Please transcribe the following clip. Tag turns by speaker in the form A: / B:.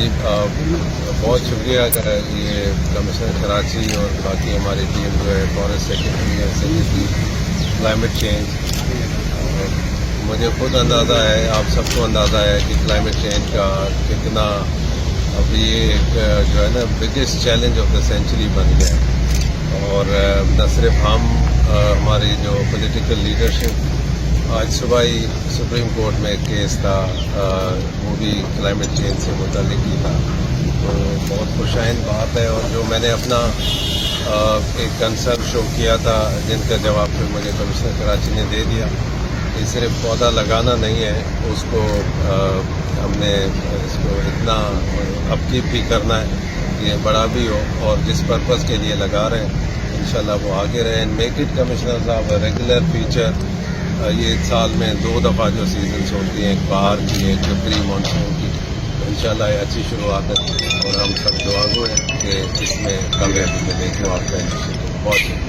A: बहुत शुक्रिया ये कमिश्नर कराची और बाकी हमारी टीम जो है फॉरेस्ट सेक्रेटरी है सेक्रेटरी क्लाइमेट चेंज। मुझे खुद अंदाज़ा है, आप सबको अंदाज़ा है कि क्लाइमेट चेंज का कितना अब ये एक जो है ना biggest challenge of the century बन गया है। और न सिर्फ हम हमारी जो पॉलिटिकल लीडरशिप, आज सुबह ही सुप्रीम कोर्ट में एक केस था, वो भी क्लाइमेट चेंज से मुताल्लिक ही था। तो बहुत खुशाइन बात है। और जो मैंने अपना एक कंसर्न शो किया था जिनका जवाब फिर मुझे कमिश्नर कराची ने दे दिया। ये सिर्फ पौधा लगाना नहीं है, उसको हमने इसको इतना अपकीप भी करना है कि ये बड़ा भी हो, और जिस पर्पज़ के लिए लगा रहे हैं इंशाल्लाह वो आगे रहे। मेक इट कमिश्नर साहब रेगुलर फीचर। ये साल में 2 दफ़ा जो सीजन्स होती हैं, एक बाहर की एक प्री मानसून की, इंशाल्लाह ये अच्छी शुरुआत है। और हम सब दुआगो हैं कि इसमें कामयाबी मिले। जो आपका बहुत
B: शुक्रिया।